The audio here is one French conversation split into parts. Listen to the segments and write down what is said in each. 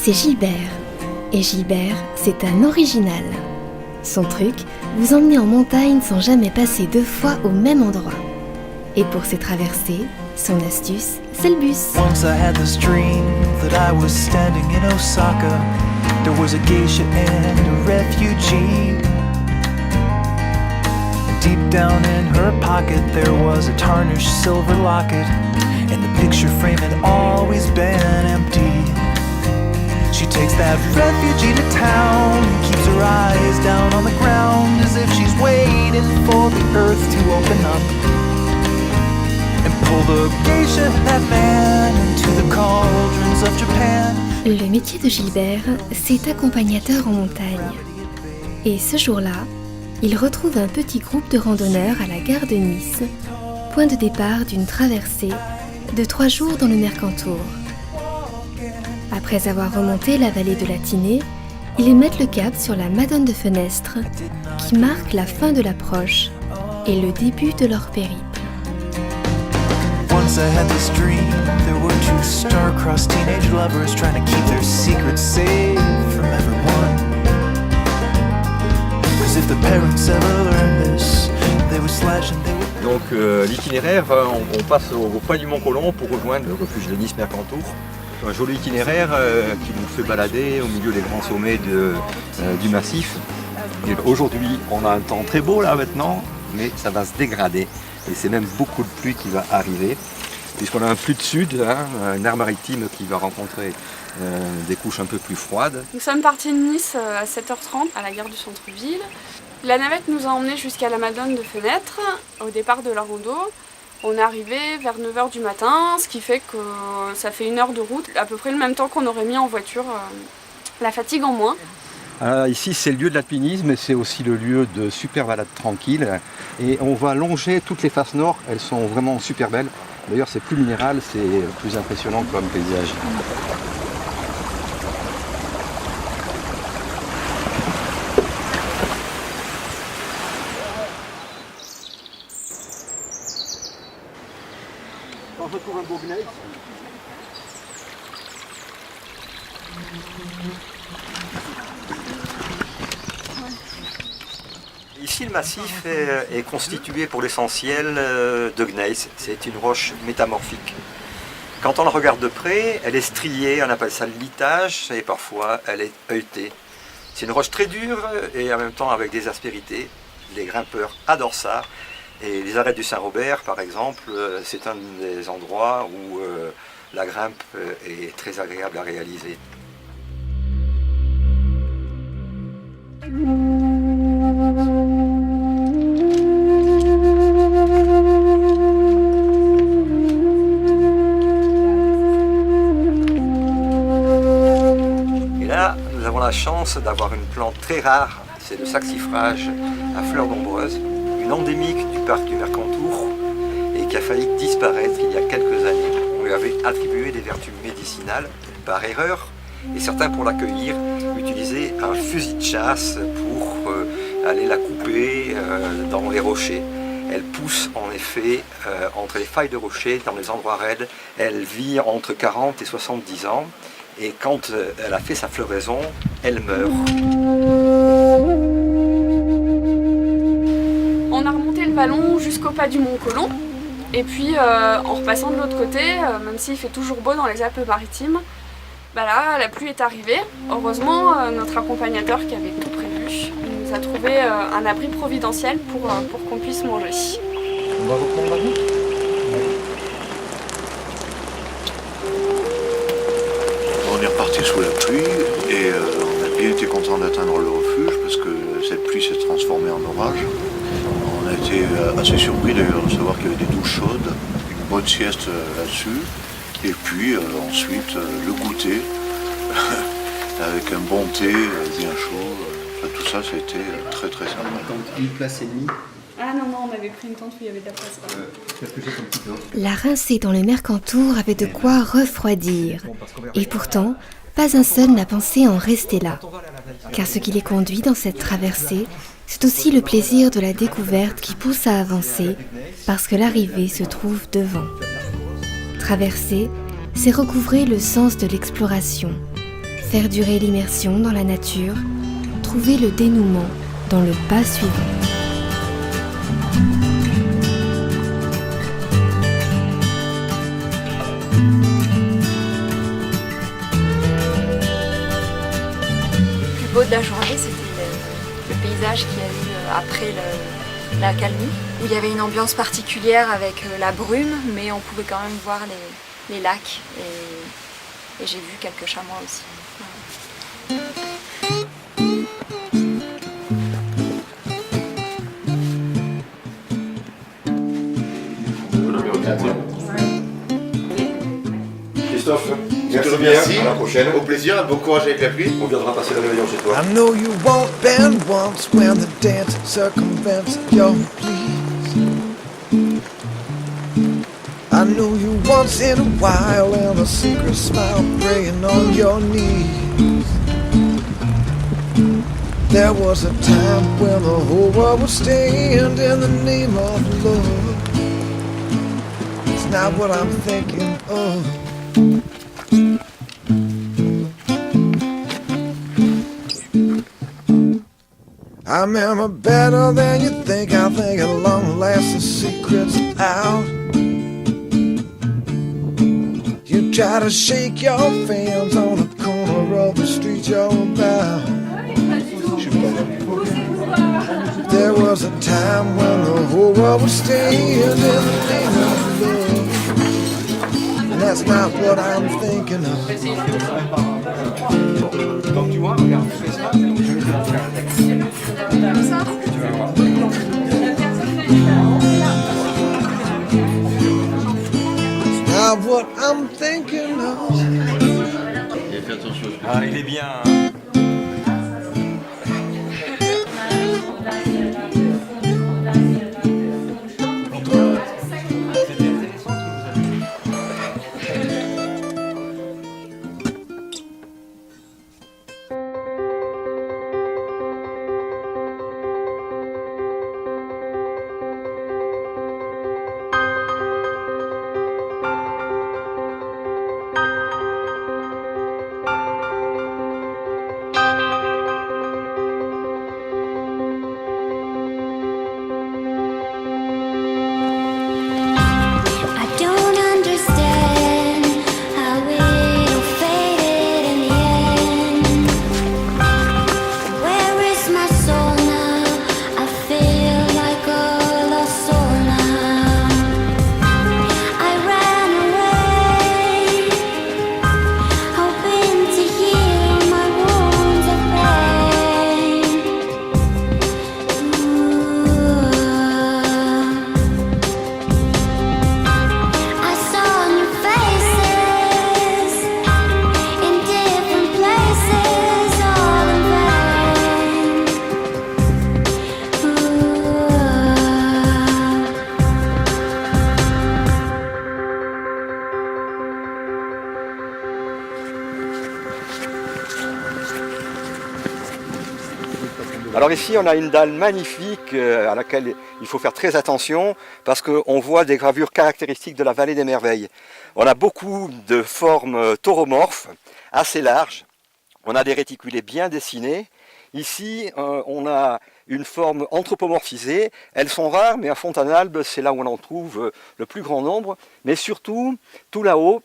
c'est Gilbert. Et Gilbert, c'est un original. Son truc, vous emmener en montagne sans jamais passer 2 fois au même endroit. Et pour ces traversées, son astuce, c'est le bus. Once I had this dream that I was standing in Osaka. There was a geisha and a refugee. Deep down in her pocket there was a tarnished silver locket. And the picture frame had always been empty. She takes that refugee to town, keeps her eyes down on the ground, as if she's waiting for the earth to open up and pull the geisha and that man into the cauldrons of Japan. Le métier de Gilbert, c'est accompagnateur en montagne. Et ce jour-là, il retrouve un petit groupe de randonneurs à la gare de Nice, point de départ d'une traversée de 3 jours dans le Mercantour. Après avoir remonté la vallée de la Tinée, ils mettent le cap sur la Madone de Fenestre, qui marque la fin de l'approche et le début de leur périple. Once I had this dream, there were 2 star-crossed teenage lovers trying to keep their secrets safe from everyone. 'Cause if the parents ever learned this, they would slash and they would... Donc l'itinéraire, on passe au point du Mont Colomb pour rejoindre le refuge de Nice Mercantour. Un joli itinéraire qui nous fait balader au milieu des grands sommets du massif. Et aujourd'hui, on a un temps très beau là maintenant, mais ça va se dégrader. Et c'est même beaucoup de pluie qui va arriver, puisqu'on a un flux de sud, une aire maritime qui va rencontrer des couches un peu plus froides. Nous sommes partis de Nice à 7h30 à la gare du centre-ville. La navette nous a emmenés jusqu'à la Madone de Fenestre au départ de la rando. On est arrivé vers 9h du matin, ce qui fait que ça fait 1 heure de route, à peu près le même temps qu'on aurait mis en voiture, la fatigue en moins. Ici c'est le lieu de l'alpinisme et c'est aussi le lieu de super balades tranquilles. Et on va longer toutes les faces nord, elles sont vraiment super belles. D'ailleurs c'est plus minéral, c'est plus impressionnant comme paysage. On retrouve un beau gneiss. Ici, le massif est constitué pour l'essentiel de gneiss. C'est une roche métamorphique. Quand on la regarde de près, elle est striée, on appelle ça le litage, et parfois elle est œilletée. C'est une roche très dure et en même temps avec des aspérités. Les grimpeurs adorent ça. Et les arêtes du Saint-Robert, par exemple, c'est un des endroits où la grimpe est très agréable à réaliser. Et là, nous avons la chance d'avoir une plante très rare, c'est le saxifrage à fleurs nombreuses, une endémique du parc du Mercantour et qui a failli disparaître il y a quelques années. On lui avait attribué des vertus médicinales par erreur et certains pour l'accueillir utilisaient un fusil de chasse pour aller la couper dans les rochers. Elle pousse en effet entre les failles de rochers dans les endroits raides. Elle vit entre 40 et 70 ans et quand elle a fait sa floraison, elle meurt. On a remonté le vallon jusqu'au pas du Mont Colomb. Et puis en repassant de l'autre côté, même s'il fait toujours beau dans les Alpes-Maritimes, bah là, la pluie est arrivée. Heureusement, notre accompagnateur qui avait tout prévu nous a trouvé un abri providentiel pour qu'on puisse manger. On va reprendre la route. On est reparti sous la pluie et on a bien été content d'atteindre le refuge parce que cette pluie s'est transformée en orage. On a été assez surpris d'ailleurs de savoir qu'il y avait des douches chaudes, une bonne sieste là-dessus. Et puis ensuite le goûter avec un bon thé bien chaud. Enfin, tout ça, ça a été très très sympa. Une place et demie. Ah non, on avait pris une tente où il y avait de la place. La rincée dans le Mercantour avait de quoi refroidir. Et pourtant, pas un seul n'a pensé en rester là. Car ce qui les conduit dans cette traversée, c'est aussi le plaisir de la découverte qui pousse à avancer, parce que l'arrivée se trouve devant. Traverser, c'est recouvrer le sens de l'exploration. Faire durer l'immersion dans la nature, trouver le dénouement dans le pas suivant. Le plus beau de la journée, c'était le paysage qu'il y a eu après la calmie, où il y avait une ambiance particulière avec la brume, mais on pouvait quand même voir les lacs et j'ai vu quelques chamois aussi. Christophe, Merci. à la prochaine. Au plaisir, bon courage avec la pluie. On viendra passer le réveillon chez toi. I know you won't bend once when the dance circumvents your pleas. I know you once in a while and a secret smile praying on your knees. There was a time when the whole world would stand in the name of love. It's not what I'm thinking of. I remember better than you think. I think at long last the secret's out. You try to shake your fans on the corner of the street you're about. There was a time when the whole world was staying in the name of love. And that's not what I'm thinking of. Comme tu vois, regarde, je fais ça, je vais te faire un texte. Tu vas voir. Not what I'm thinking of. Ah, il est bien. Hein. Alors ici, on a une dalle magnifique à laquelle il faut faire très attention parce qu'on voit des gravures caractéristiques de la vallée des merveilles. On a beaucoup de formes tauromorphes, assez larges. On a des réticulés bien dessinés. Ici, on a une forme anthropomorphisée. Elles sont rares, mais à Fontanalbe, c'est là où on en trouve le plus grand nombre. Mais surtout, tout là-haut,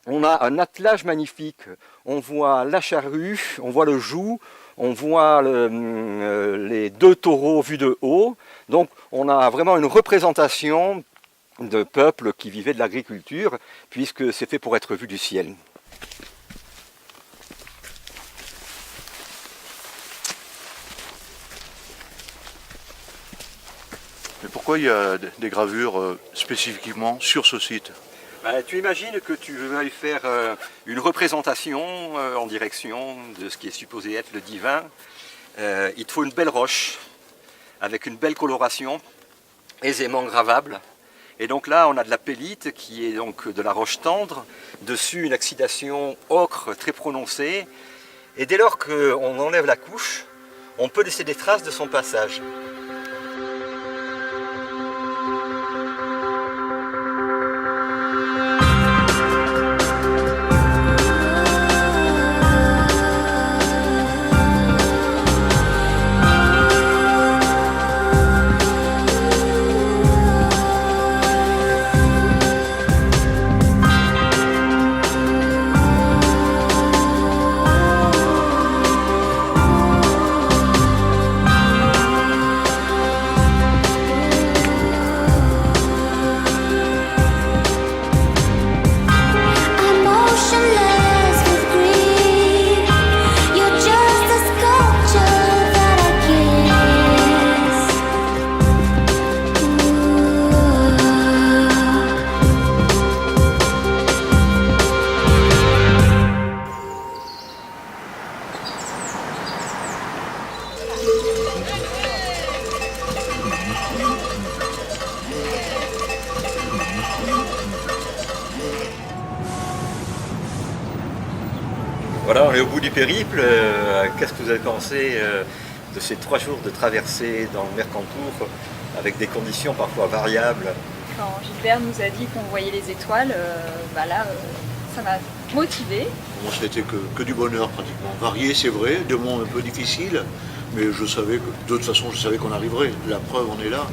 on a un attelage magnifique. On voit la charrue, on voit le joug, on voit les deux taureaux vus de haut. Donc on a vraiment une représentation de peuples qui vivaient de l'agriculture, puisque c'est fait pour être vu du ciel. Mais pourquoi il y a des gravures spécifiquement sur ce site ? Tu imagines que tu veuilles faire une représentation en direction de ce qui est supposé être le divin. Il te faut une belle roche, avec une belle coloration, aisément gravable. Et donc là, on a de la pellite, qui est donc de la roche tendre, dessus une oxydation ocre très prononcée. Et dès lors qu'on enlève la couche, on peut laisser des traces de son passage. Voilà, on est au bout du périple. Qu'est-ce que vous avez pensé de ces 3 jours de traversée dans le Mercantour avec des conditions parfois variables? Quand Gilbert nous a dit qu'on voyait les étoiles, ça m'a motivée. Moi, c'était que du bonheur pratiquement. Varié, c'est vrai, des moments un peu difficiles, mais je savais que de toute façon, je savais qu'on arriverait. La preuve, on est là.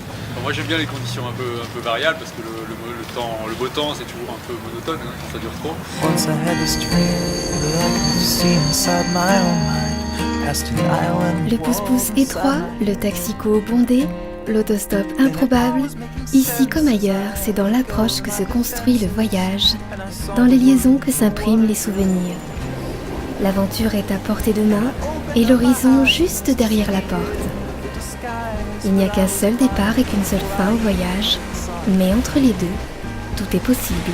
Moi, j'aime bien les conditions un peu variables parce que le beau temps, c'est toujours un peu monotone hein, quand ça dure trop. Once I had this dream that I could see inside my own mind. Past an island. Le pouce-pouce étroit, le taxico bondé, l'autostop improbable, ici comme ailleurs, c'est dans l'approche que se construit le voyage, dans les liaisons que s'impriment les souvenirs. L'aventure est à portée de main et l'horizon juste derrière la porte. Il n'y a qu'un seul départ et qu'une seule fin au voyage, mais entre les deux, tout est possible.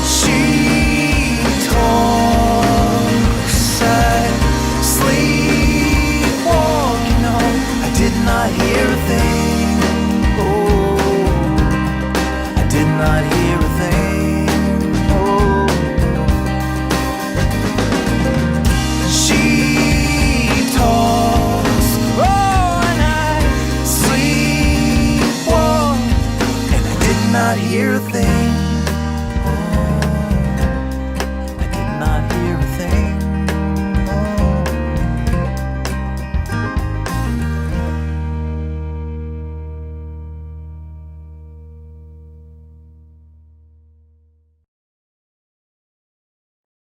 She told